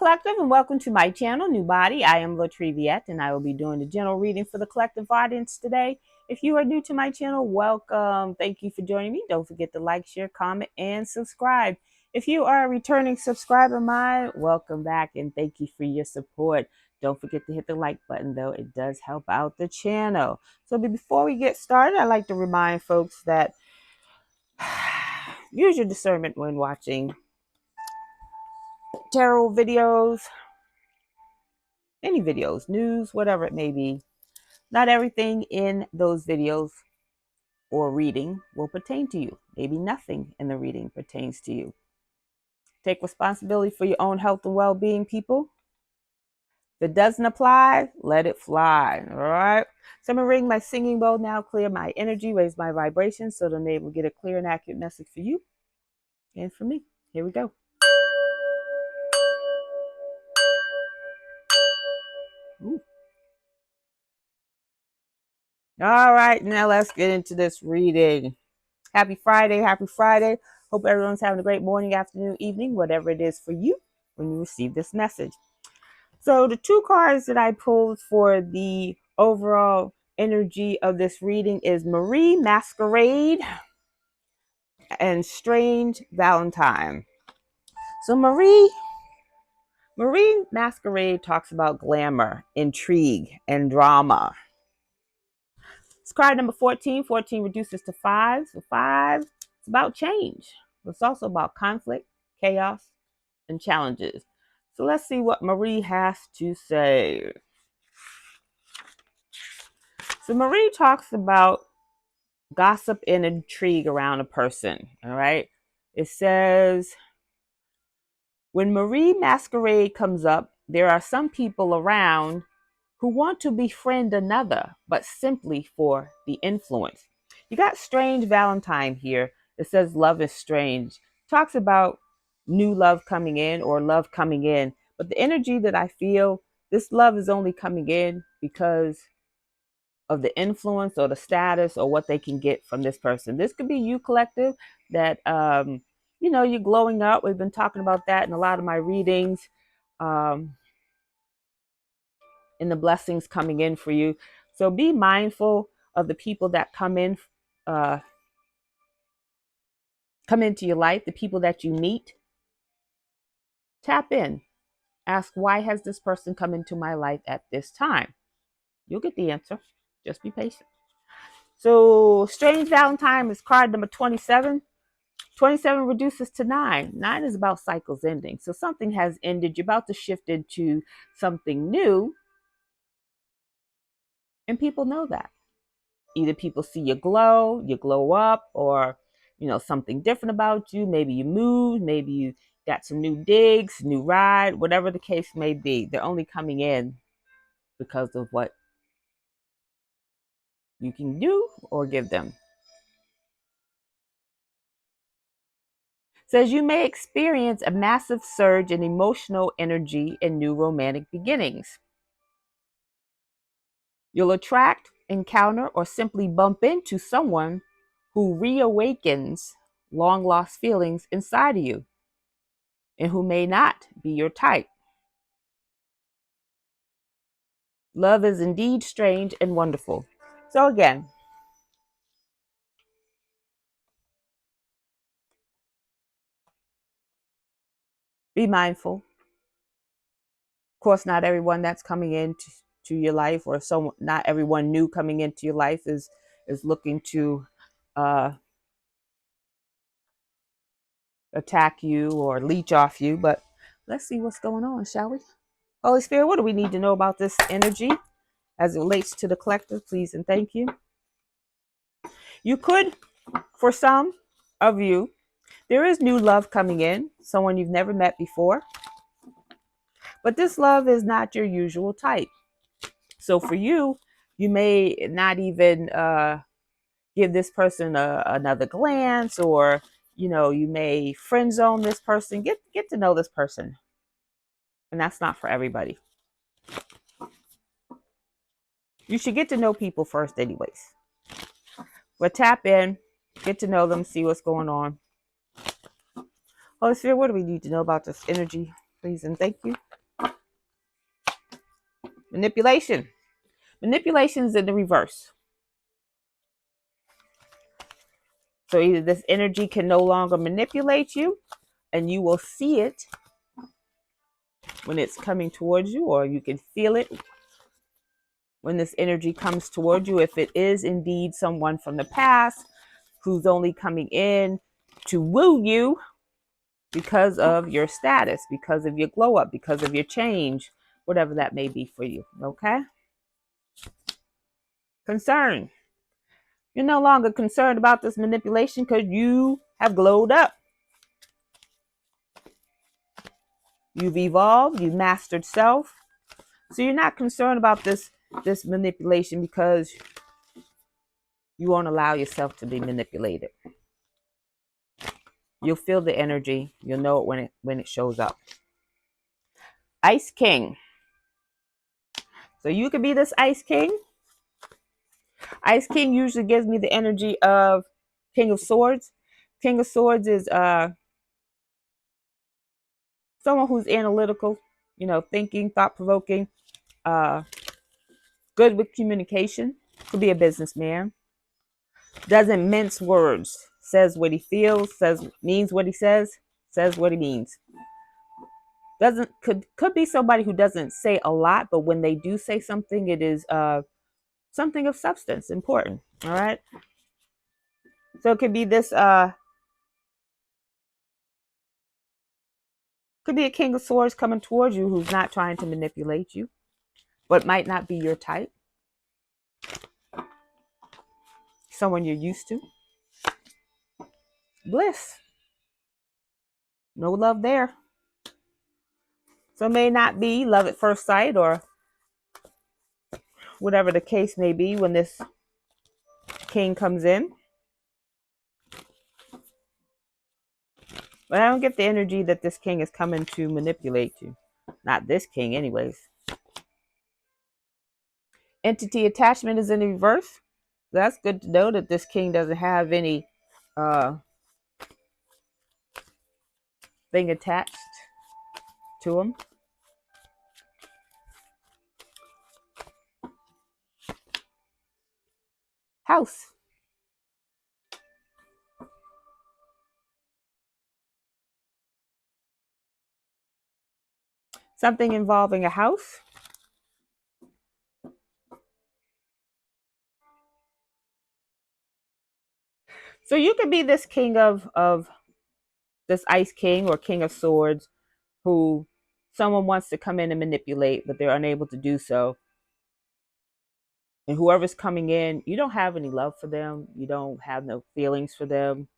Collective, and welcome to my channel, NUBODI. I am Latriviette, and I will be doing the general reading for the collective audience today. If you are new to my channel, welcome. Thank you for joining me. Don't forget to like, share, comment, and subscribe. If you are a returning subscriber of mine, welcome back, and thank you for your support. Don't forget to hit the like button, though. It does help out the channel. So before we get started, I'd like to remind folks that use your discernment when watching tarot videos, any videos, news, whatever it may be. Not everything in those videos or reading will pertain to you. Maybe nothing in the reading pertains to you. Take responsibility for your own health and well-being, people. If it doesn't apply, let it fly. All right. So I'm going to ring my singing bowl now, clear my energy, raise my vibration so that I'm able to get a clear and accurate message for you and for me. Here we go. Ooh. All right, now let's get into this reading. Happy Friday. Happy Friday. Hope everyone's having a great morning, afternoon, evening, whatever it is for you when you receive this message. So the two cards that I pulled for the overall energy of this reading is Marie Masquerade and Strange Valentine. So Marie Masquerade talks about glamour, intrigue, and drama. It's card number 14. 14 reduces to 5. So 5, it's about change. It's also about conflict, chaos, and challenges. So let's see what Marie has to say. So Marie talks about gossip and intrigue around a person. All right. It says, when Marie Masquerade comes up, there are some people around who want to befriend another, but simply for the influence. You got Strange Valentine here. It says love is strange. Talks about new love coming in or love coming in. But the energy that I feel, this love is only coming in because of the influence or the status or what they can get from this person. This could be you, collective, that, you're glowing up. We've been talking about that in a lot of my readings. And the blessings coming in for you. So be mindful of the people that come into your life, the people that you meet. Tap in. Ask, why has this person come into my life at this time? You'll get the answer. Just be patient. So Strange Valentine is card number 27. 27 reduces to 9. 9 is about cycles ending. So something has ended. You're about to shift into something new. And people know that. Either people see you glow up, or, something different about you. Maybe you moved, maybe you got some new digs, new ride, whatever the case may be. They're only coming in because of what you can do or give them. It says you may experience a massive surge in emotional energy and new romantic beginnings. You'll attract, encounter, or simply bump into someone who reawakens long lost feelings inside of you and who may not be your type. Love is indeed strange and wonderful. So again, be mindful. Of course, not everyone that's coming into your life, or not everyone new coming into your life is looking to attack you or leech off you. But let's see what's going on, shall we? Holy Spirit, what do we need to know about this energy as it relates to the collective? Please and thank you. You could, for some of you, there is new love coming in, someone you've never met before. But this love is not your usual type. So for you, you may not even give this person another glance, or, you may friend zone this person. Get to know this person. And that's not for everybody. You should get to know people first anyways. But tap in, get to know them, see what's going on. Holy Spirit, what do we need to know about this energy please and thank you. Manipulation. Manipulation is in the reverse. So either this energy can no longer manipulate you, and you will see it when it's coming towards you, or you can feel it when this energy comes towards you, if it is indeed someone from the past who's only coming in to woo you because of your status, because of your glow up, because of your change, whatever that may be for you. Okay? Concern. You're no longer concerned about this manipulation because you have glowed up. You've evolved, you've mastered self. So you're not concerned about this manipulation because you won't allow yourself to be manipulated. You'll feel the energy. You'll know it when it shows up. Ice King. So you could be this Ice King. Ice King usually gives me the energy of King of Swords. King of Swords is someone who's analytical, thinking, thought-provoking, good with communication. Could be a businessman. Doesn't mince words. Says what he feels, means what he says what he means. Could be somebody who doesn't say a lot, but when they do say something, it is something of substance, important. All right. So it could be this could be a King of Swords coming towards you who's not trying to manipulate you, but might not be your type. Someone you're used to. Bliss. No love there. So it may not be love at first sight or whatever the case may be when this king comes in. But I don't get the energy that this king is coming to manipulate you. Not this king, anyways. Entity attachment is in the reverse. So that's good to know that this king doesn't have any thing attached to him. House. Something involving a house. So you could be this king of this Ice King or King of Swords who someone wants to come in and manipulate, but they're unable to do so. And whoever's coming in, you don't have any love for them. You don't have no feelings for them.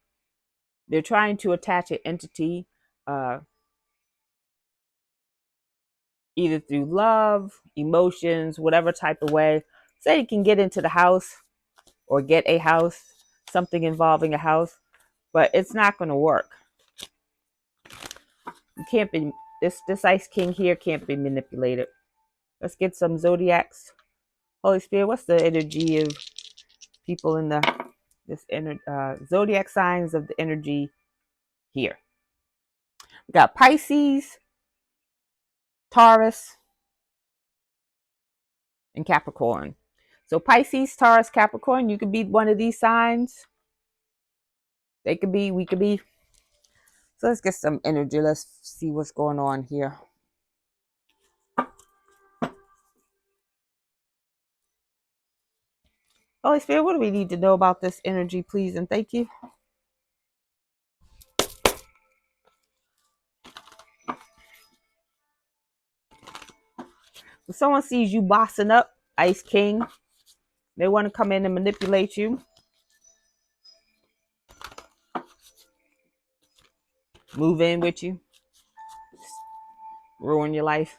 They're trying to attach an entity, either through love, emotions, whatever type of way. Say you can get into the house or get a house, something involving a house, but it's not going to work. You can't be, this Ice King here can't be manipulated. Let's get some zodiacs. Holy Spirit, what's the energy of people in this zodiac signs of the energy here? We got Pisces, Taurus, and Capricorn. So Pisces, Taurus, Capricorn, you could be one of these signs. They could be, we could be. So let's get some energy. Let's see what's going on here. Holy Spirit, what do we need to know about this energy, please and thank you? If someone sees you bossing up, Ice King, they want to come in and manipulate you. Move in with you. Ruin your life.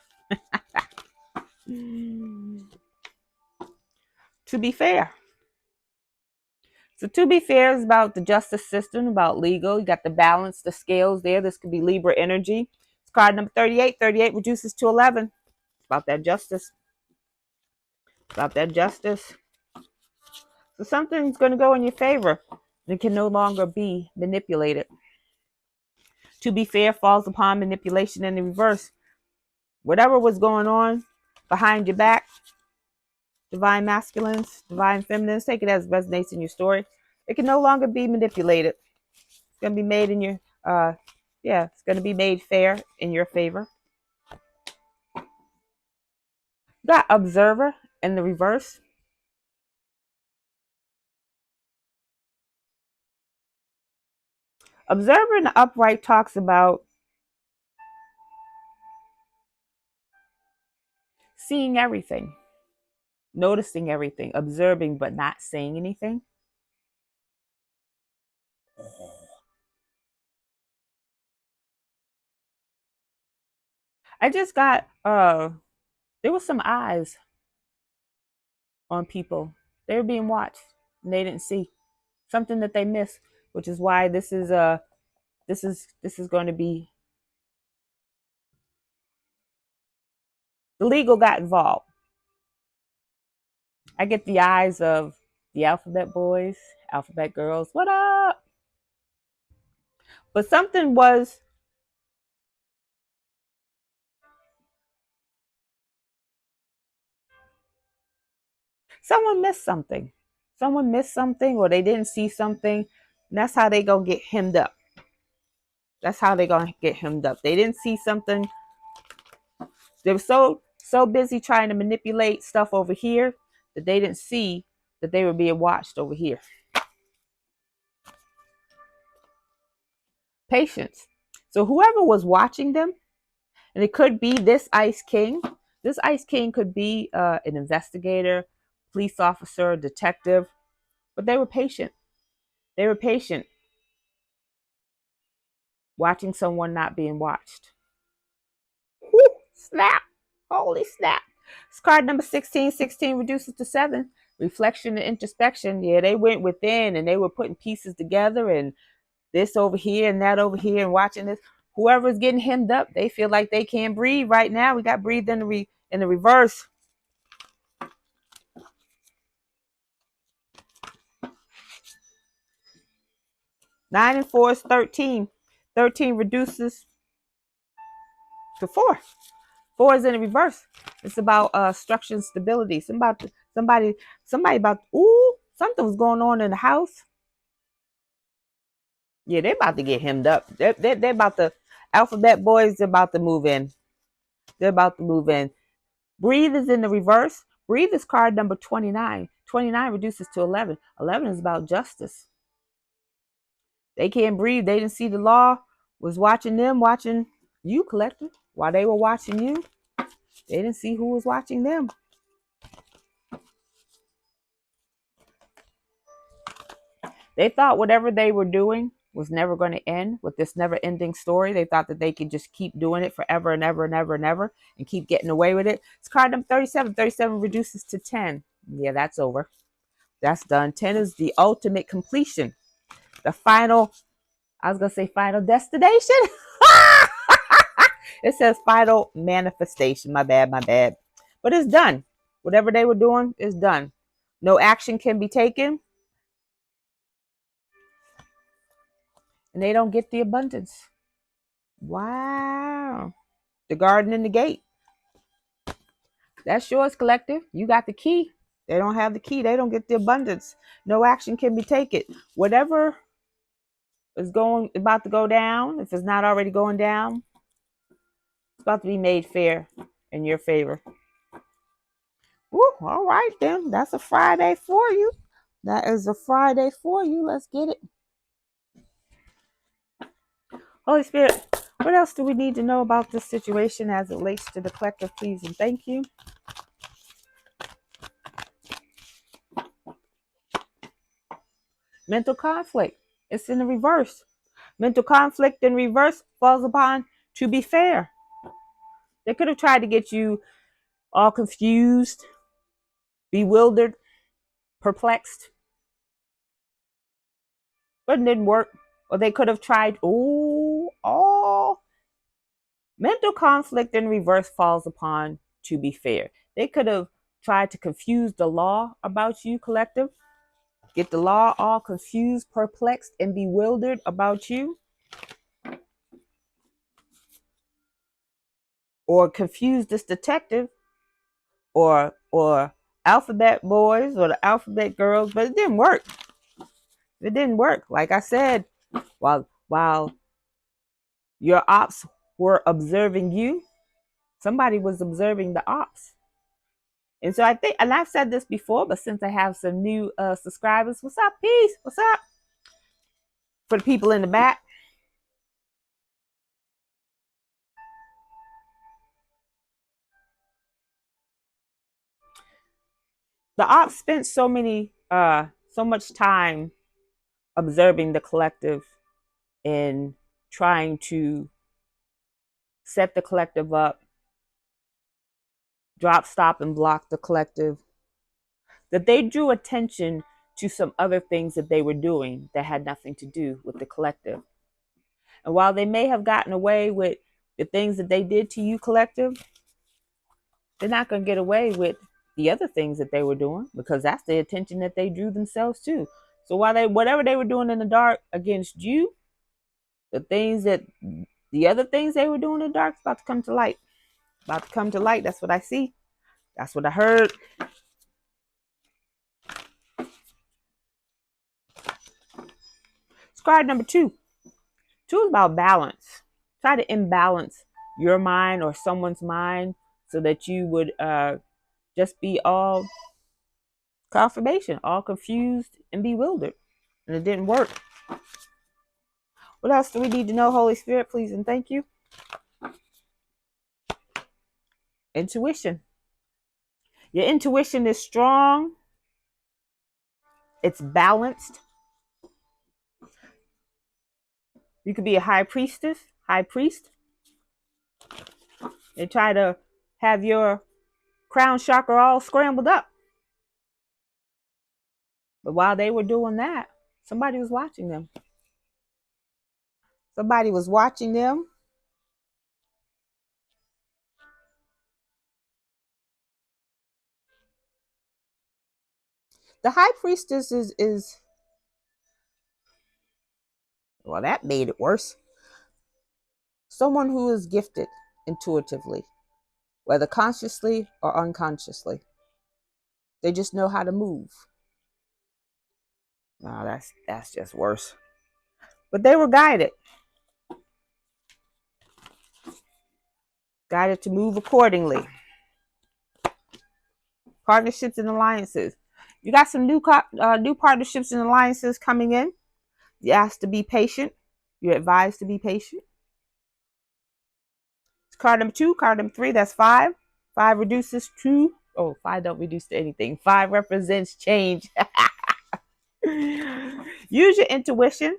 To be fair. So to be fair is about the justice system, about legal. You got the balance, the scales there. This could be Libra energy. It's card number 38. 38 reduces to 11. It's about that justice. About that justice. So something's going to go in your favor. It can no longer be manipulated. To be fair falls upon manipulation in the reverse. whatever was going on behind your back, divine masculines, divine feminines, take it as it resonates in your story. It can no longer be manipulated. It's going to be made in your, it's going to be made fair in your favor. Got observer in the reverse. Observer in the upright talks about seeing everything, noticing everything, observing but not saying anything. I just got there was some eyes on people. They were being watched and they didn't see something that they missed, which is why this is going to be, the legal got involved. I get the eyes of the alphabet boys, alphabet girls, what up? But someone missed something. Someone missed something or they didn't see something. And that's how they gonna get hemmed up. That's how they gonna get hemmed up. They didn't see something. They were so busy trying to manipulate stuff over here that they didn't see that they were being watched over here. Patience. So whoever was watching them, and it could be this Ice King. This Ice King could be an investigator, police officer, detective, but they were patient. They were patient watching someone not being watched. Woo, snap. Holy snap. It's card number 16. 16 reduces to 7. Reflection and introspection. Yeah, they went within and they were putting pieces together and this over here and that over here and watching this. Whoever's getting hemmed up, they feel like they can't breathe right now. We got breathed in the reverse. 9 and 4 is 13. 13 reduces to 4. 4 is in the reverse. It's about structure and stability. Somebody about, something was going on in the house. Yeah, they're about to get hemmed up. They're about to, alphabet boys, they're about to move in. They're about to move in. Breathe is in the reverse. Breathe is card number 29. 29 reduces to 11. 11 is about justice. They can't breathe. They didn't see the law was watching them, watching you, collective. While they were watching you, they didn't see who was watching them. They thought whatever they were doing was never going to end with this never ending story. They thought that they could just keep doing it forever and ever and ever and ever and keep getting away with it. It's card number 37. 37 reduces to 10. Yeah, that's over. That's done. 10 is the ultimate completion. The final, I was going to say final destination. It says final manifestation. My bad, my bad. But it's done. Whatever they were doing is done. No action can be taken. And they don't get the abundance. Wow. The garden and the gate. That's yours, collective. You got the key. They don't have the key. They don't get the abundance. No action can be taken. Whatever is about to go down, if it's not already going down, it's about to be made fair in your favor. Woo, all right then. That's a Friday for you. That is a Friday for you. Let's get it. Holy Spirit, what else do we need to know about this situation as it relates to the collective, please and thank you? Mental conflict. It's in the reverse. Mental conflict in reverse falls upon to be fair. They could have tried to get you all confused, bewildered, perplexed, but it didn't work. Or they could have tried, mental conflict in reverse falls upon to be fair. They could have tried to confuse the law about you, collective. Get the law all confused, perplexed, and bewildered about you. or confuse this detective or alphabet boys or the alphabet girls, but it didn't work. It didn't work. Like I said, while your ops were observing you, somebody was observing the ops. And so I think, and I've said this before, but since I have some new subscribers, what's up, peace? What's up? For the people in the back, the ops spent so much time observing the collective and trying to set the collective up, drop, stop, and block the collective, that they drew attention to some other things that they were doing that had nothing to do with the collective. And while they may have gotten away with the things that they did to you, collective, they're not going to get away with the other things that they were doing, because that's the attention that they drew themselves to. So while whatever they were doing in the dark against you, the other things they were doing in the dark is about to come to light. About to come to light. That's what I see. That's what I heard. It's card number 2. 2 is about balance. Try to imbalance your mind or someone's mind so that you would just be all confirmation, all confused and bewildered. And it didn't work. What else do we need to know, Holy Spirit, please and thank you? Intuition. Your intuition is strong. It's balanced. You could be a high priest. They try to have your crown chakra all scrambled up. But while they were doing that, somebody was watching them. Somebody was watching them. The high priestess is well, that made it worse. Someone who is gifted intuitively, whether consciously or unconsciously. They just know how to move. No, that's just worse. But they were guided. Guided to move accordingly. Partnerships and alliances. You got some new partnerships and alliances coming in. You asked to be patient. You're advised to be patient. It's card number 2. Card number 3, that's 5. 5 reduces to, 5 don't reduce to anything. 5 represents change. Use your intuition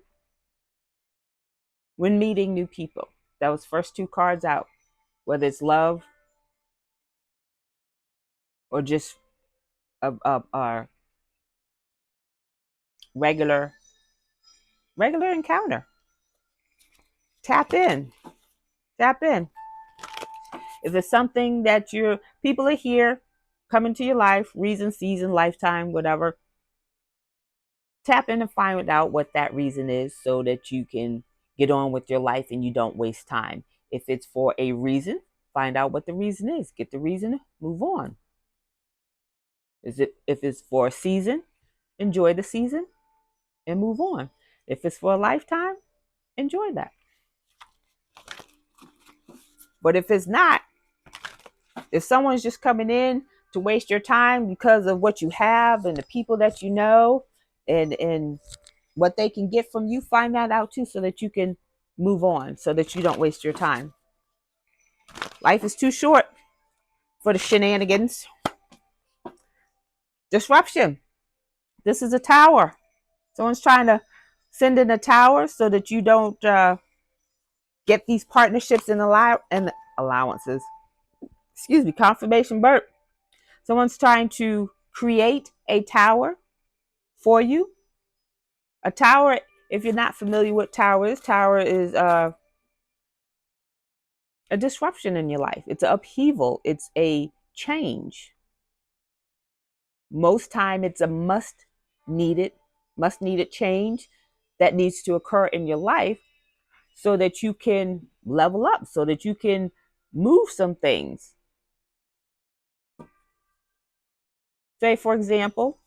when meeting new people. That was first 2 cards out. Whether it's love or just a regular encounter. Tap in. If it's something that people are here, come into your life, reason, season, lifetime, whatever, tap in and find out what that reason is so that you can get on with your life and you don't waste time. If it's for a reason, find out what the reason is. Get the reason, move on. If it's for a season, enjoy the season and move on. If it's for a lifetime, enjoy that. But if it's not, if someone's just coming in to waste your time because of what you have and the people that you know and what they can get from you, find that out too so that you can move on, so that you don't waste your time. Life is too short for the shenanigans. Disruption. This is a tower. Someone's trying to send in a tower so that you don't get these partnerships and allowances. Excuse me, confirmation burp. Someone's trying to create a tower for you. A tower, if you're not familiar with tower is a disruption in your life. It's an upheaval. It's a change. Most time it's a must needed change that needs to occur in your life so that you can level up, so that you can move some things. Say, for example,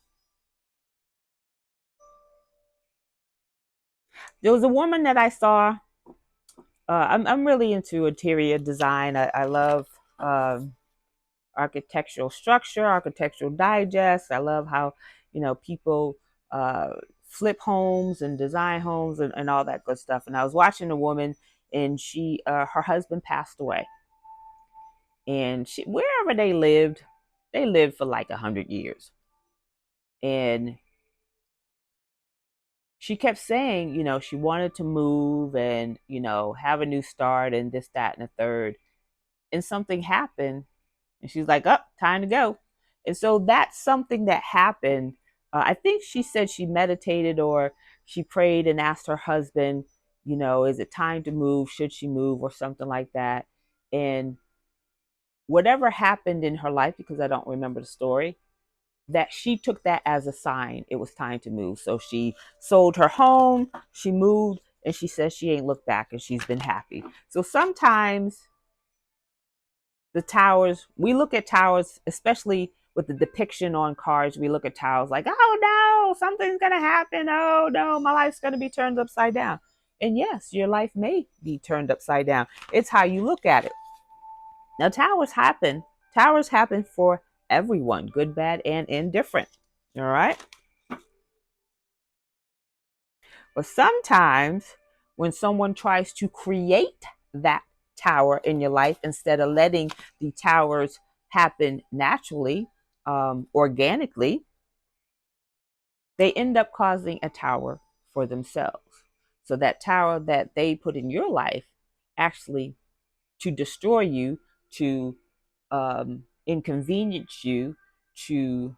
there was a woman that I saw. I'm really into interior design. I love um architectural structure, architectural digest. I love how, people uh, flip homes and design homes and all that good stuff. And I was watching a woman, and her husband passed away, and wherever they lived for like 100 years, and she kept saying, she wanted to move and have a new start and this, that, and the third, and something happened. And she's like, "Up, time to go." And so that's something that happened. I think she said she meditated or she prayed and asked her husband, is it time to move? Should she move or something like that? And whatever happened in her life, because I don't remember the story, that she took that as a sign it was time to move. So she sold her home, she moved, and she says she ain't looked back and she's been happy. So sometimes the towers, we look at towers, especially with the depiction on cars, we look at towers like, oh no, something's going to happen. Oh no, my life's going to be turned upside down. And yes, your life may be turned upside down. It's how you look at it. Now, towers happen. Towers happen for everyone, good, bad, and indifferent. All right. But sometimes when someone tries to create that tower in your life, instead of letting the towers happen naturally, organically, they end up causing a tower for themselves. So that tower that they put in your life actually to destroy you, to inconvenience you, to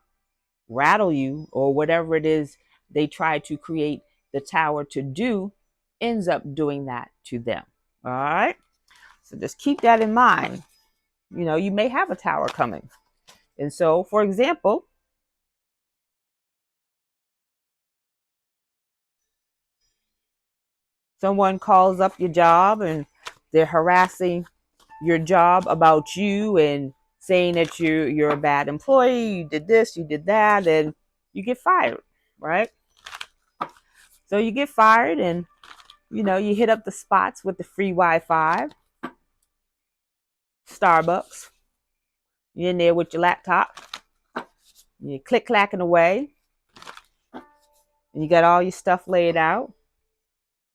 rattle you, or whatever it is they try to create the tower to do, ends up doing that to them. All right. So just keep that in mind. You may have a tower coming. And so, for example, someone calls up your job and they're harassing your job about you and saying that you're a bad employee, you did this, you did that, and you get fired, right? So you get fired, and you hit up the spots with the free Wi-Fi, Starbucks. You're in there with your laptop, you're click clacking away, and you got all your stuff laid out,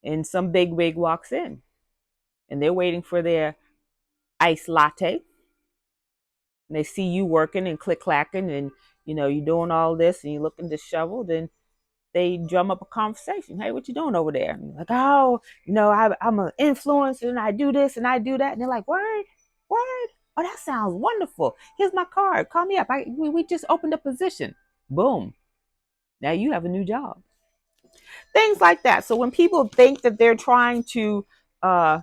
and some big wig walks in, and they're waiting for their iced latte, and they see you working and click clacking, and you're doing all this, and you're looking disheveled, and they drum up a conversation. Hey, what you doing over there? And you're like, oh, I'm an influencer and I do this and I do that. And they're like, word, word. Oh, that sounds wonderful. Here's my card. Call me up. We just opened a position. Boom. Now you have a new job. Things like that. So when people think that they're trying to uh,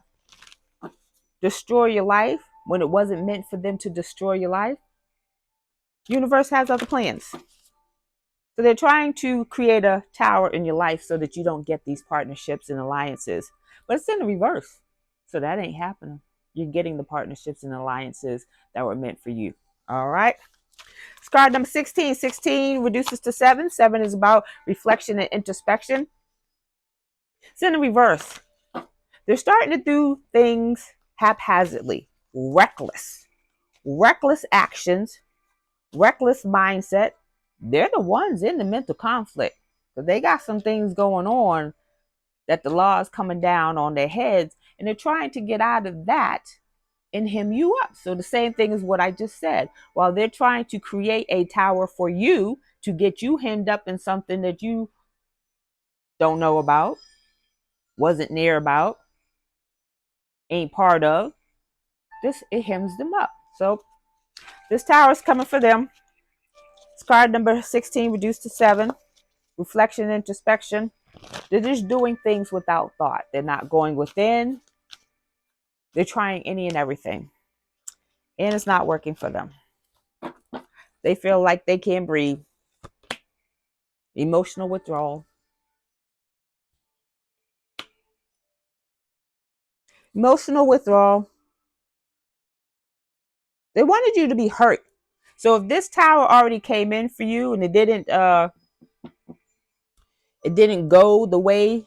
destroy your life when it wasn't meant for them to destroy your life, universe has other plans. So they're trying to create a tower in your life so that you don't get these partnerships and alliances. But it's in the reverse. So that ain't happening. You're getting the partnerships and alliances that were meant for you. All right. Card number 16. 16 reduces to 7. 7 is about reflection and introspection. It's in the reverse. They're starting to do things haphazardly, reckless. Reckless actions, reckless mindset. They're the ones in the mental conflict. Because they got some things going on that the law is coming down on their heads, and they're trying to get out of that and hem you up. So the same thing is what I just said. While they're trying to create a tower for you to get you hemmed up in something that you don't know about, wasn't near about, ain't part of, this it hems them up. So this tower is coming for them. It's card number 16 reduced to 7. Reflection, introspection. They're just doing things without thought. They're not going within. They're trying any and everything. And it's not working for them. They feel like they can't breathe. Emotional withdrawal. Emotional withdrawal. They wanted you to be hurt. So if this tower already came in for you and it didn't go the way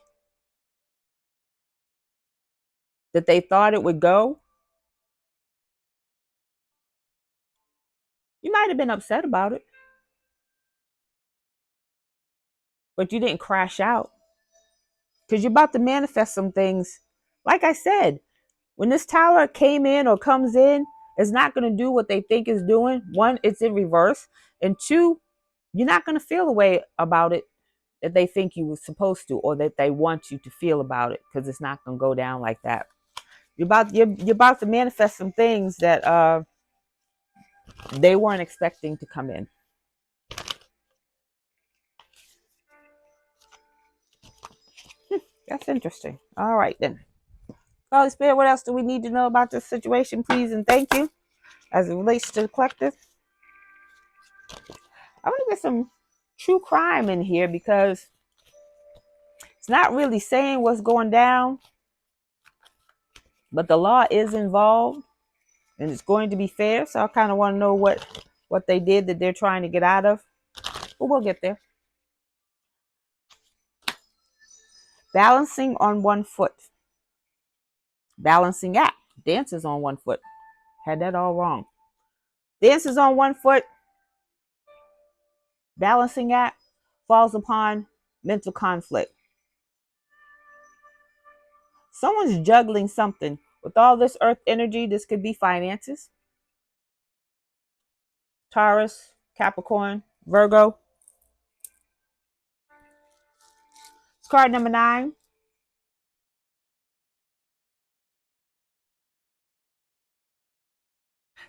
that they thought it would go, you might have been upset about it, but you didn't crash out because you're about to manifest some things. Like I said, when this tower came in or comes in, it's not going to do what they think it's doing. One, it's in reverse. And two, you're not going to feel the way about it that they think you were supposed to or that they want you to feel about it, because it's not going to go down like that. You're about to manifest some things that they weren't expecting to come in. That's interesting. All right then. Holy Spirit, what else do we need to know about this situation, please and thank you, as it relates to the collective? I want to get some true crime in here because it's not really saying what's going down, but the law is involved and it's going to be fair. So I kind of want to know what they did that they're trying to get out of. But we'll get there. Balancing on one foot. Balancing act. Dances on one foot. Had that all wrong. Dances on one foot. Balancing act falls upon mental conflict. Someone's juggling something. With all this earth energy, this could be finances. Taurus, Capricorn, Virgo. It's card number 9.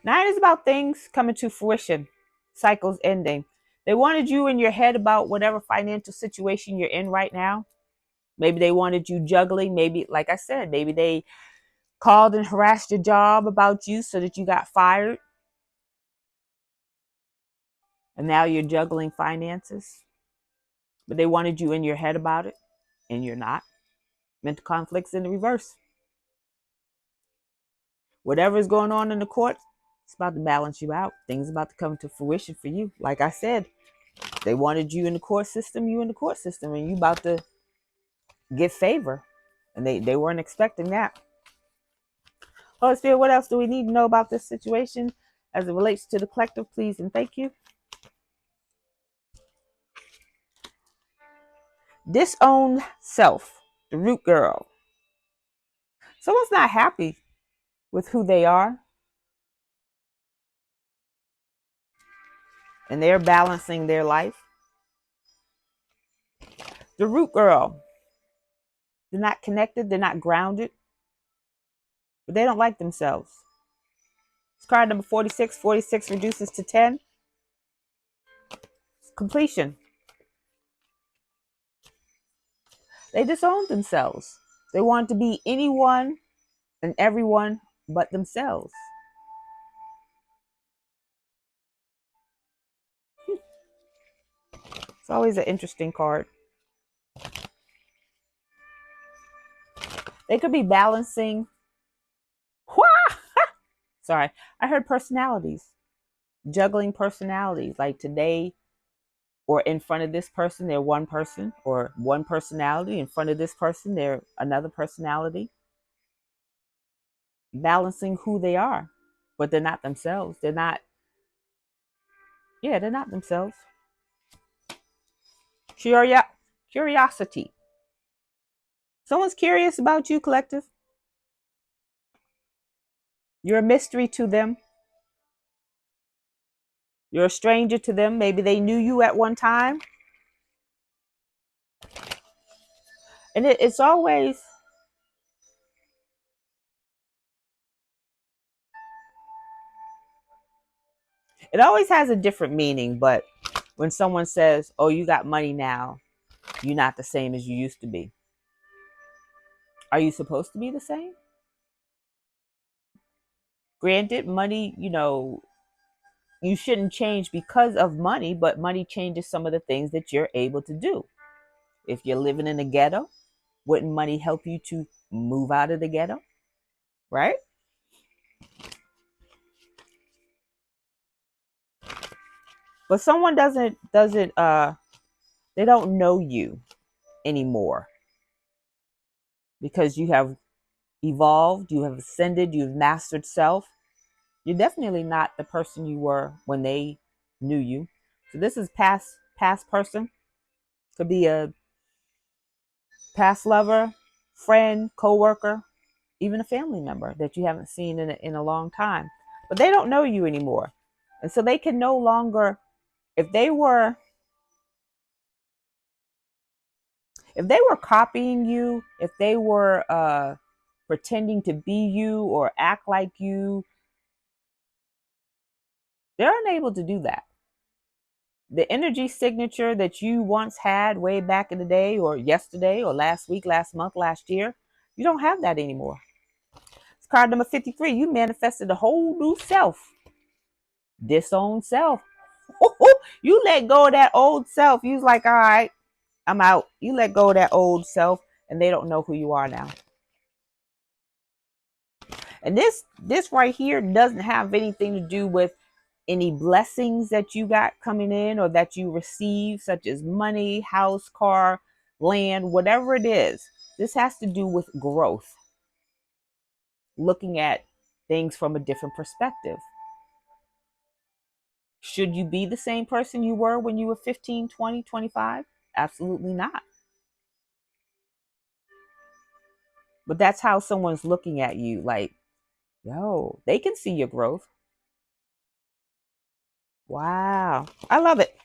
9 is about things coming to fruition, cycles ending. They wanted you in your head about whatever financial situation you're in right now. Maybe they wanted you juggling. Maybe, like I said, maybe they called and harassed your job about you so that you got fired. And now you're juggling finances. But they wanted you in your head about it, and you're not. Mental conflicts in the reverse. Whatever is going on in the court, it's about to balance you out. Things about to come to fruition for you. Like I said, they wanted you in the court system, and you about to get favor. And they weren't expecting that. Holy Spirit, what else do we need to know about this situation as it relates to the collective, please and thank you? Disowned self, the root girl. Someone's not happy with who they are, and they're balancing their life. The root girl, they're not connected, they're not grounded, but they don't like themselves. It's card number 46. 46 reduces to 10. Completion. They disowned themselves. They wanted to be anyone and everyone but themselves. It's always an interesting card. They could be balancing. Sorry, I heard personalities. Juggling personalities. Like today, or in front of this person, they're one person, or one personality. In front of this person, they're another personality. Balancing who they are, but they're not themselves. They're not themselves. Curiosity. Someone's curious about you, collective. You're a mystery to them. You're a stranger to them. Maybe they knew you at one time. And it's always, it always has a different meaning. But when someone says, oh, you got money now, you're not the same as you used to be. Are you supposed to be the same? Granted, money, you shouldn't change because of money, but money changes some of the things that you're able to do. If you're living in a ghetto, wouldn't money help you to move out of the ghetto? Right? But someone doesn't they don't know you anymore because you have evolved, you have ascended, you've mastered self. You're definitely not the person you were when they knew you. So this is past person. Could be a past lover, friend, coworker, even a family member that you haven't seen in a long time. But they don't know you anymore. And so they can no longer, if they were copying you, if they were pretending to be you or act like you, they're unable to do that. The energy signature that you once had way back in the day or yesterday or last week, last month, last year, you don't have that anymore. It's card number 53. You manifested a whole new self, disowned self. You let go of that old self. You was like, all right, I'm out. You let go of that old self and they don't know who you are now. And this right here doesn't have anything to do with any blessings that you got coming in or that you receive, such as money, house, car, land, whatever it is. This has to do with growth, looking at things from a different perspective. Should you be the same person you were when you were 15, 20, 25? Absolutely not. But that's how someone's looking at you, like, yo, they can see your growth. Wow. I love it.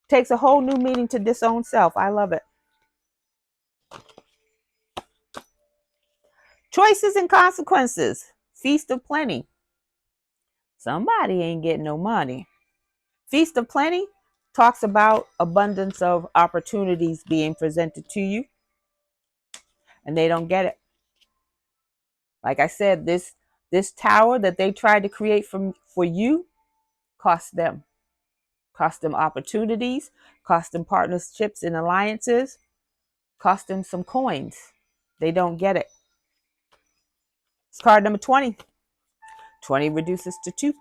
Takes a whole new meaning to disown self. I love it. Choices and consequences. Feast of plenty. Somebody ain't getting no money. Feast of plenty talks about abundance of opportunities being presented to you, and they don't get it. Like I said, this tower that they tried to create for you cost them. Cost them opportunities, cost them partnerships and alliances, cost them some coins. They don't get it. It's card number 20. 20 reduces to 2.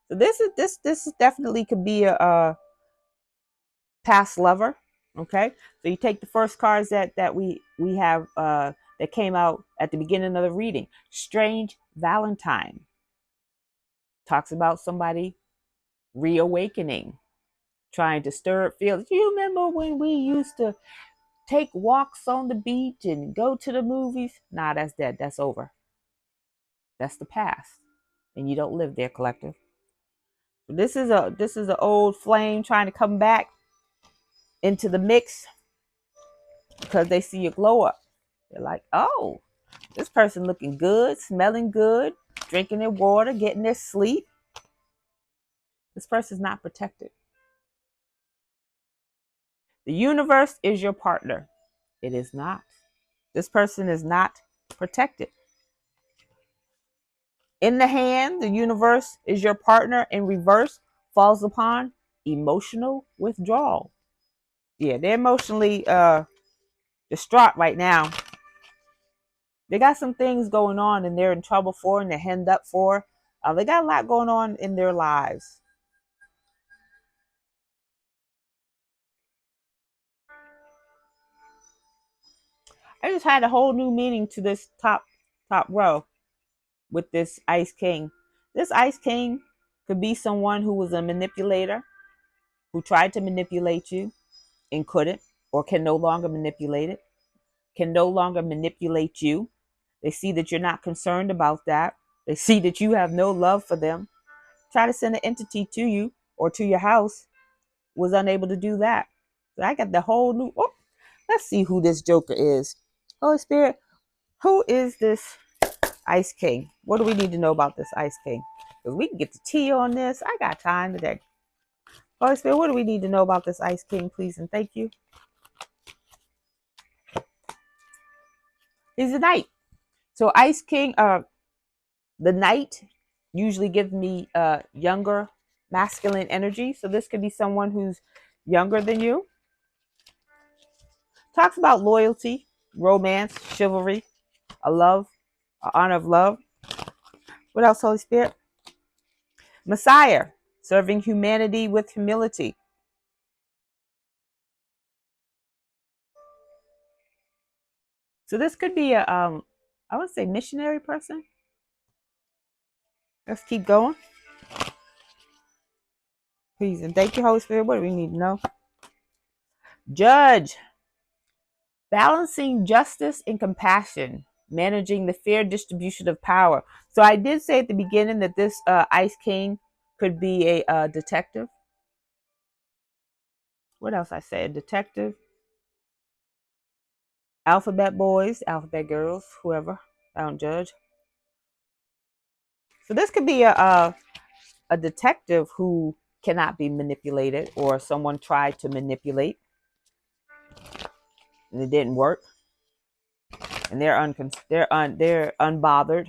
So this definitely could be a past lover. Okay, so you take the first cards that we have that came out at the beginning of the reading. Strange Valentine talks about somebody reawakening, trying to stir up feelings. You remember when we used to take walks on the beach and go to the movies? Nah, that's dead. That's over. That's the past, and you don't live there, collective. This is an old flame trying to come back into the mix because they see a glow up. They're like, oh, this person looking good, smelling good, drinking their water, getting their sleep. This person's not protected. The universe is your partner. It is not. This person is not protected. In the hand, the universe is your partner. In reverse, falls upon emotional withdrawal. Yeah, they're emotionally distraught right now. They got some things going on and they're in trouble for and they're hemmed up for. They got a lot going on in their lives. I just had a whole new meaning to this top row with this Ice King. This Ice King could be someone who was a manipulator, who tried to manipulate you and couldn't, or can no longer manipulate it, can no longer manipulate you. They see that you're not concerned about that. They see that you have no love for them. Try to send an entity to you or to your house, was unable to do that. So I got the whole new. Oh, let's see who this Joker is. Holy Spirit, who is this Ice King? What do we need to know about this Ice King? Because we can get the tea on this. I got time today. Holy Spirit, what do we need to know about this Ice King, please and thank you? He's a knight. So Ice King, the knight usually gives me younger masculine energy. So this could be someone who's younger than you. Talks about loyalty, romance, chivalry, a love, an honor of love. What else, Holy Spirit? Messiah. serving humanity with humility. So this could be a, I would say missionary person. Let's keep going. Please and thank you, Holy Spirit. What do we need to know? Judge. Balancing justice and compassion, managing the fair distribution of power. So I did say at the beginning that this Ice King could be a detective. What else I said? Detective, alphabet boys, alphabet girls, whoever. I don't judge. So this could be a detective who cannot be manipulated, or someone tried to manipulate and it didn't work, and they're unbothered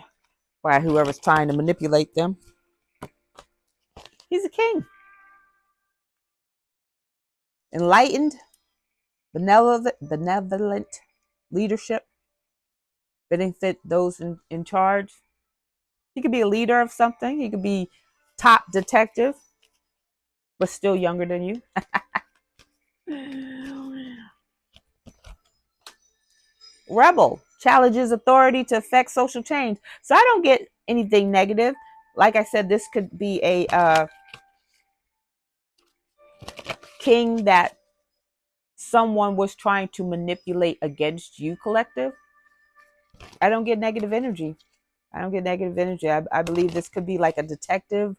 by whoever's trying to manipulate them. He's a king. Enlightened, benevolent leadership, benefit those in charge. He could be a leader of something. He could be top detective, but still younger than you. Rebel challenges authority to affect social change. So I don't get anything negative. Like I said, this could be a king that someone was trying to manipulate against you, collective. I don't get negative energy. I don't get negative energy. I believe this could be like a detective.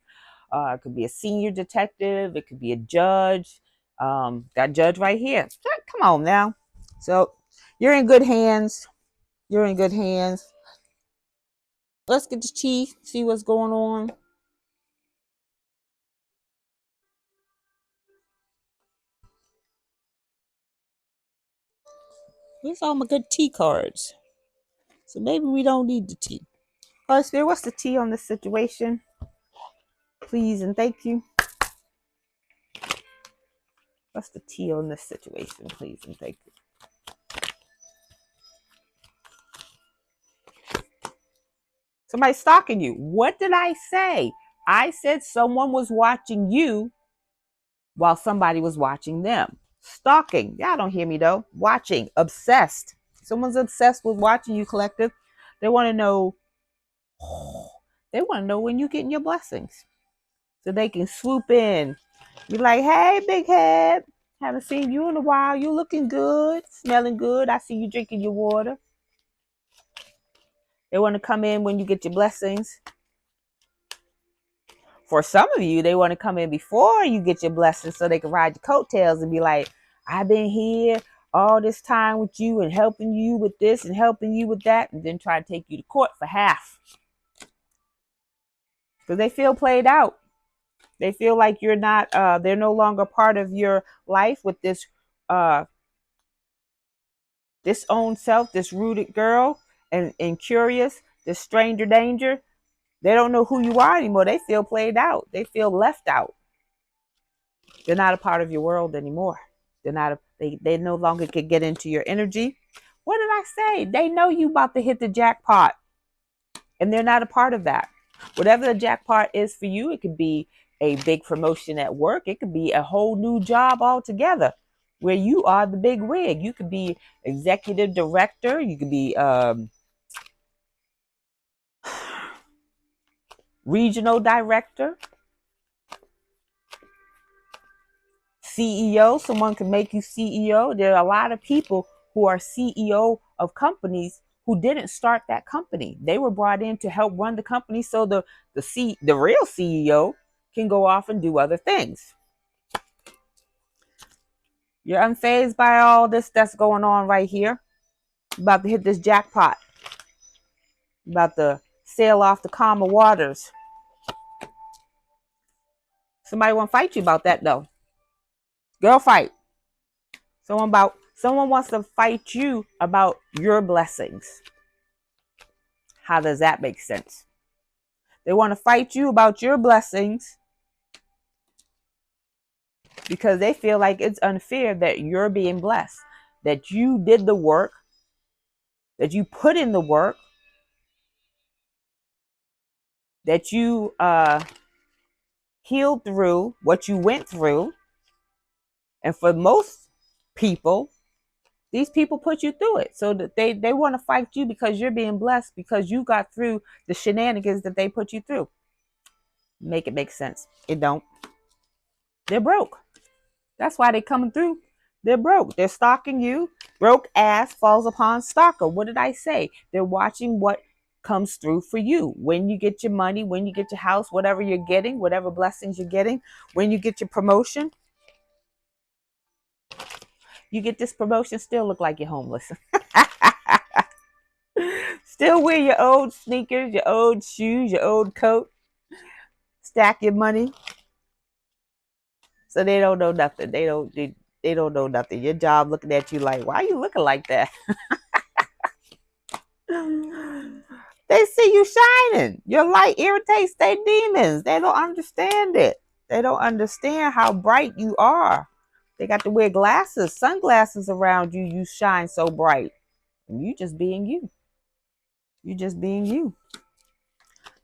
It could be a senior detective. It could be a judge. Got judge right here. Come on now. So you're in good hands. You're in good hands. Let's get the chief, see what's going on. Here's all my good tea cards. So maybe we don't need the tea. Holy Spirit, what's the tea on this situation? Please and thank you. What's the tea on this situation? Please and thank you. Somebody's stalking you. What did I say? I said someone was watching you while somebody was watching them. Stalking. Y'all don't hear me though. Watching. Obsessed. Someone's obsessed with watching you, collective. They want to know. They want to know when you're getting your blessings, so they can swoop in. Be like, hey, big head. Haven't seen you in a while. You looking good, smelling good. I see you drinking your water. They want to come in when you get your blessings. For some of you, they want to come in before you get your blessings so they can ride your coattails and be like, I've been here all this time with you and helping you with this and helping you with that, and then try to take you to court for half. Because they feel played out. They feel like you're not, they're no longer part of your life with uh, this own self, this rooted girl and curious, this stranger danger. They don't know who you are anymore. They feel played out. They feel left out. They're not a part of your world anymore. They're not. They no longer can get into your energy. What did I say? They know you about to hit the jackpot, and they're not a part of that. Whatever the jackpot is for you, it could be a big promotion at work. It could be a whole new job altogether, where you are the big wig. You could be executive director. You could be regional director, CEO. Someone can make you CEO. There are a lot of people who are CEO of companies who didn't start that company. They were brought in to help run the company so the real CEO can go off and do other things. You're unfazed by all this that's going on right here. You're about to hit this jackpot. You're about to sail off the calmer waters. Somebody want to fight you about that though. Girl fight. Someone wants to fight you about your blessings. How does that make sense? They want to fight you about your blessings because they feel like it's unfair that you're being blessed, that you did the work, that you put in the work, that you healed through what you went through. And for most people, these people put you through it. So that they want to fight you because you're being blessed because you got through the shenanigans that they put you through. Make it make sense. It don't. They're broke. That's why they coming through. They're broke. They're stalking you. Broke ass falls upon stalker. What did I say? They're watching what comes through for you. When you get your money, when you get your house, whatever you're getting, whatever blessings you're getting, when you get your promotion, you get this promotion, still look like you're homeless. Still wear your old sneakers, your old shoes, your old coat, stack your money. So they don't know nothing. They don't know nothing. Your job looking at you like, why are you looking like that? They see you shining. Your light irritates their demons. They don't understand it. They don't understand how bright you are. They got to wear glasses, sunglasses around you. You shine so bright. And you just being you. You just being you.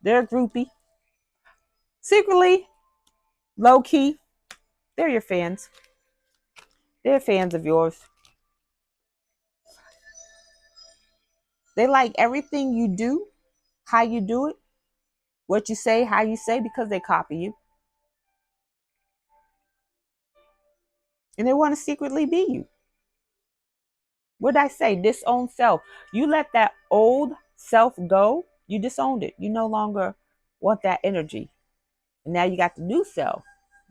They're a groupie. Secretly, low key, they're your fans. They're fans of yours. They like everything you do, how you do it, what you say, how you say, because they copy you. And they want to secretly be you. What did I say? Disown self. You let that old self go, you disowned it. You no longer want that energy. And now you got the new self.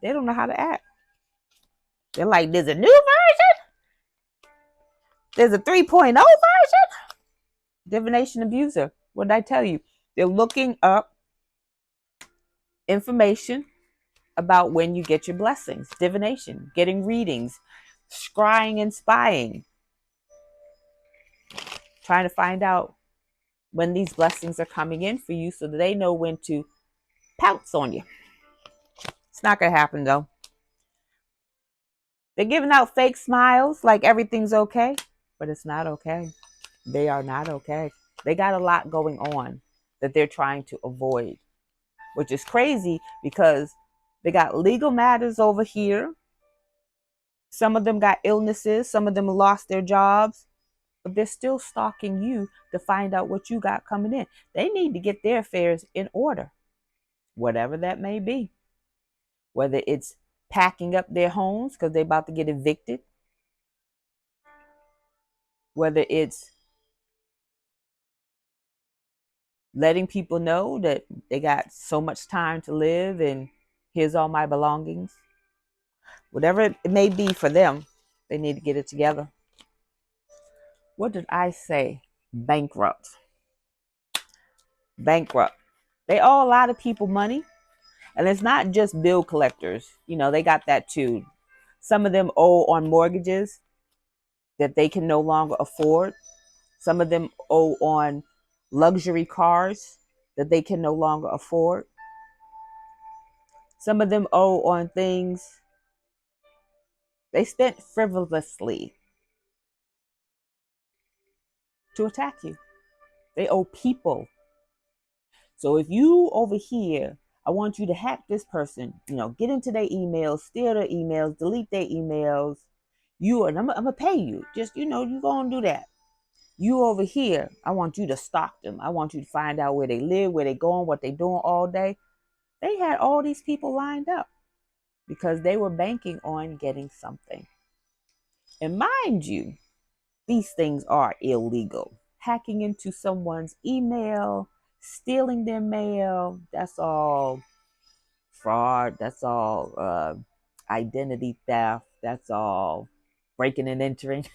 They don't know how to act. They're like, there's a new version. There's a 3.0 version. Divination abuser. What did I tell you? They're looking up information about when you get your blessings. Divination, getting readings, scrying and spying. Trying to find out when these blessings are coming in for you so that they know when to pounce on you. It's not going to happen though. They're giving out fake smiles like everything's okay, but it's not okay. They are not okay. They got a lot going on that they're trying to avoid, which is crazy because they got legal matters over here. Some of them got illnesses. Some of them lost their jobs, but they're still stalking you to find out what you got coming in. They need to get their affairs in order, whatever that may be. Whether it's packing up their homes because they're about to get evicted, whether it's letting people know that they got so much time to live and here's all my belongings. Whatever it may be for them, they need to get it together. What did I say? Bankrupt. Bankrupt. They owe a lot of people money. And it's not just bill collectors. You know, they got that too. Some of them owe on mortgages that they can no longer afford. Some of them owe on luxury cars that they can no longer afford. Some of them owe on things they spent frivolously to attack you. They owe people. So if you over here, I want you to hack this person, you know, get into their emails, steal their emails, delete their emails. I'm gonna pay you. Just, you know, you gonna do that. You over here, I want you to stalk them. I want you to find out where they live, where they going, what they doing all day. They had all these people lined up because they were banking on getting something. And mind you, these things are illegal. Hacking into someone's email, stealing their mail, that's all fraud. That's all identity theft. That's all breaking and entering.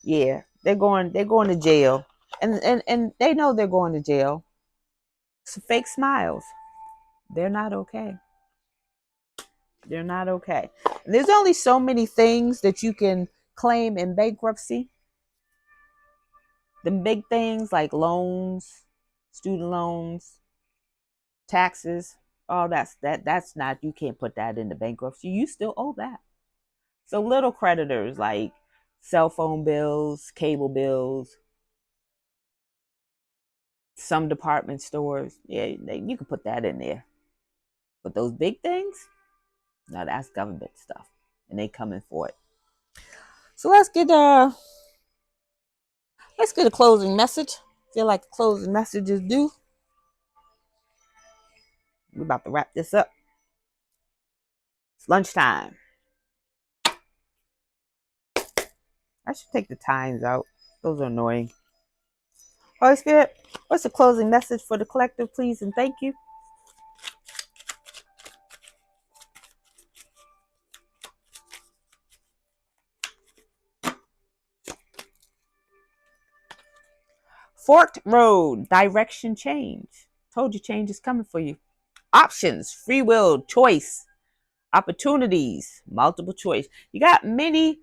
Yeah, they're going to jail. And they know they're going to jail. So fake smiles. They're not okay. They're not okay. And there's only so many things that you can claim in bankruptcy. The big things like loans, student loans, taxes, all that's not, you can't put that into bankruptcy. You still owe that. So little creditors like cell phone bills, cable bills, some department stores, yeah, you can put that in there. But those big things, now that's government stuff, and they coming for it. So let's get a closing message. Feel like a closing message is due. We're about to wrap this up. It's lunchtime. I should take the times out. Those are annoying. Holy Spirit, what's the closing message for the collective, please, and thank you? Forked road, direction change. Told you change is coming for you. Options, free will, choice, opportunities, multiple choice. You got many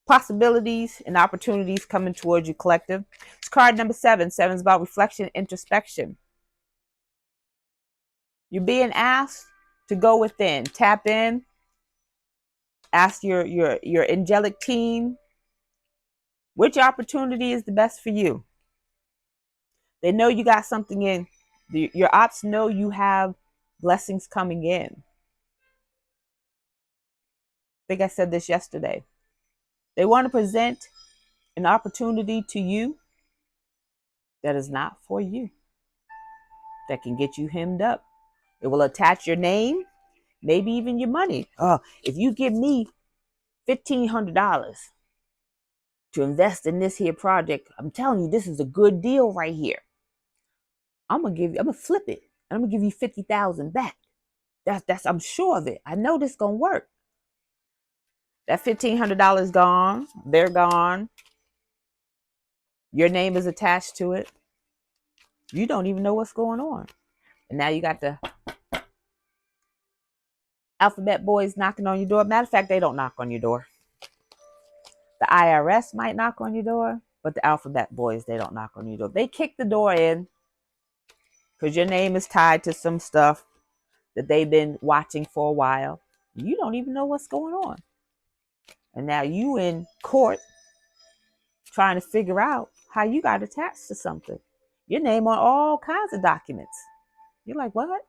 possibilities and opportunities coming towards you, collective. It's card number 7. 7 is about reflection, introspection. You're being asked to go within, tap in, ask your angelic team which opportunity is the best for you. They know you got something in. Your ops know you have blessings coming in. I think I said this yesterday. They want to present an opportunity to you that is not for you, that can get you hemmed up. It will attach your name, maybe even your money. If you give me $1,500 to invest in this here project, I'm telling you, this is a good deal right here. I'm gonna flip it, and I'm gonna give you 50,000 back. That's I'm sure of it. I know this gonna work. That $1,500 gone. They're gone. Your name is attached to it. You don't even know what's going on. And now you got the alphabet boys knocking on your door. Matter of fact, they don't knock on your door. The IRS might knock on your door, but the alphabet boys, they don't knock on your door. They kick the door in because your name is tied to some stuff that they've been watching for a while. You don't even know what's going on. And now you in court trying to figure out how you got attached to something. Your name on all kinds of documents. You're like, what?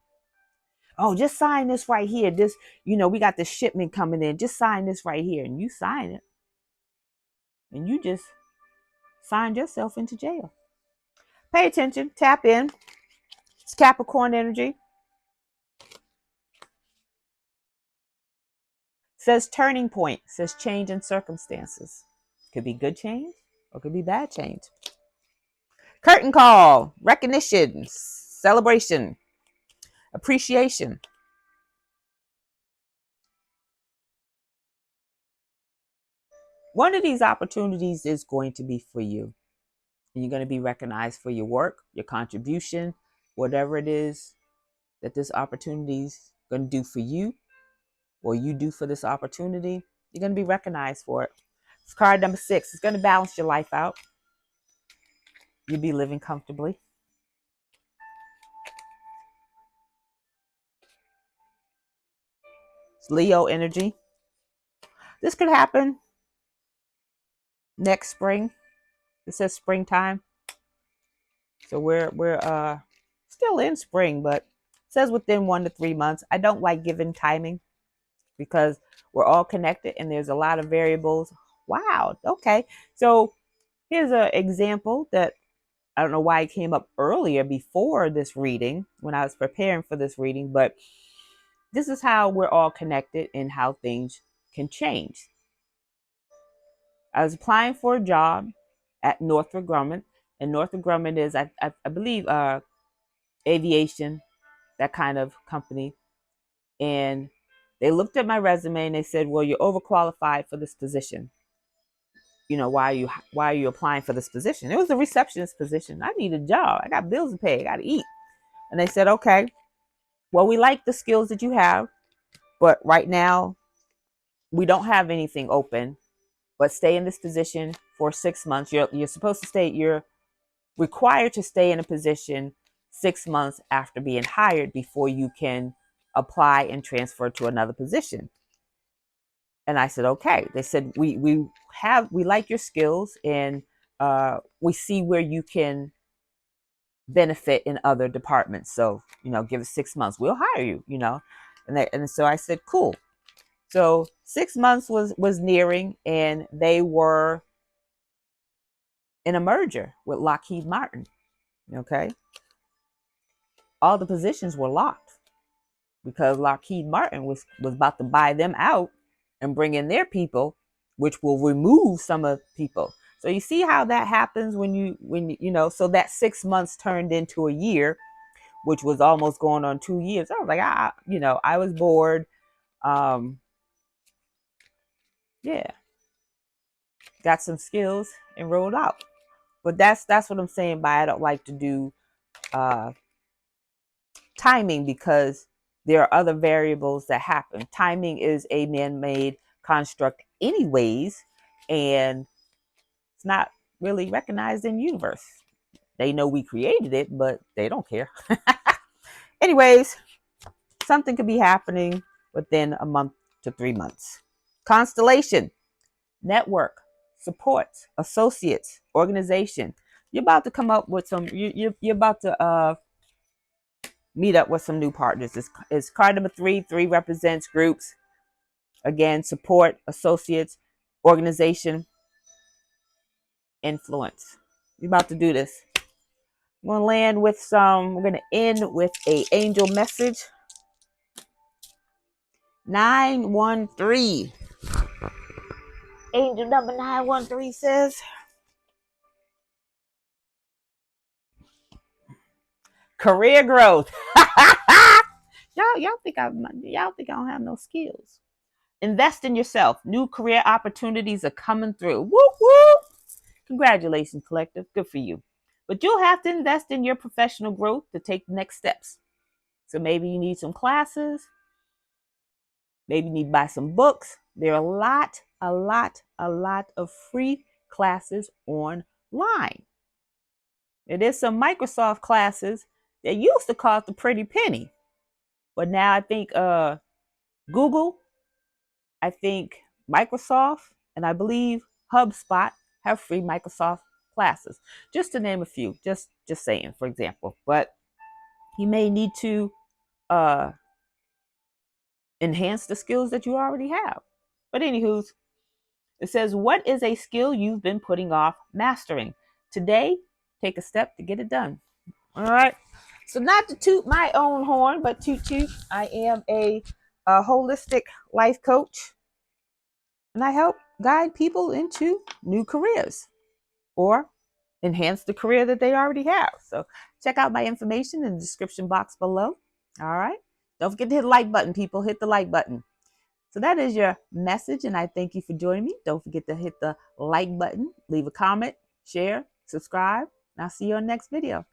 Oh, just sign this right here. This, we got this shipment coming in. Just sign this right here. And you sign it. And you just signed yourself into jail. Pay attention. Tap in. It's Capricorn energy. Says turning point. Says change in circumstances. Could be good change or could be bad change. Curtain call. Recognition. Celebration. Appreciation. One of these opportunities is going to be for you. And you're going to be recognized for your work, your contribution, whatever it is that this opportunity is going to do for you or you do for this opportunity. You're going to be recognized for it. It's card number 6. It's going to balance your life out. You'll be living comfortably. It's Leo energy. This could happen next spring. It says springtime. So we're still in spring, but it says within 1 to 3 months. I don't like giving timing because we're all connected and there's a lot of variables. Wow. Okay. So here's an example that I don't know why it came up earlier before this reading when I was preparing for this reading, but this is how we're all connected and how things can change. I was applying for a job at Northrop Grumman, and Northrop Grumman is, I believe, aviation, that kind of company. And they looked at my resume and they said, well, you're overqualified for this position. Why are you applying for this position? It was a receptionist position. I need a job. I got bills to pay. I got to eat. And they said, okay, well, we like the skills that you have, but right now we don't have anything open, but stay in this position for 6 months. You're supposed to stay, you're required to stay in a position 6 months after being hired before you can apply and transfer to another position. And I said, okay. They said, we like your skills and we see where you can benefit in other departments. So, give us 6 months, we'll hire you, and so I said, cool. So 6 months was nearing, and they were in a merger with Lockheed Martin. Okay. All the positions were locked because Lockheed Martin was about to buy them out and bring in their people, which will remove some of the people. So you see how that happens so that 6 months turned into a year, which was almost going on 2 years. I was like, I was bored. Yeah, got some skills and rolled out. But that's what I'm saying by I don't like to do uh, timing, because there are other variables that happen. Timing is a man-made construct anyways, and it's not really recognized in the universe. They know we created it, but they don't care. Anyways, something could be happening within a month to 3 months. Constellation, network, support, associates, organization. You're about to come up with some, you're about to meet up with some new partners. It's card number 3. 3 represents groups. Again, support, associates, organization, influence. You're about to do this. We're going to end with a angel message. 913. Angel number 913 says, career growth. y'all think I don't have no skills. Invest in yourself. New career opportunities are coming through. Whoop whoop. Congratulations, collective. Good for you. But you'll have to invest in your professional growth to take the next steps. So maybe you need some classes. Maybe you need to buy some books. There are a lot of free classes online. There's some Microsoft classes that used to cost a pretty penny. But now I think Google, I think Microsoft, and I believe HubSpot have free Microsoft classes, just to name a few. Just saying, for example. But you may need to enhance the skills that you already have. But anywho, it says, what is a skill you've been putting off mastering? Today, take a step to get it done. All right. So not to toot my own horn, but toot. I am a holistic life coach, and I help guide people into new careers or enhance the career that they already have. So check out my information in the description box below. All right. Don't forget to hit the like button, people. Hit the like button. So that is your message, and I thank you for joining me. Don't forget to hit the like button, leave a comment, share, subscribe, and I'll see you on the next video.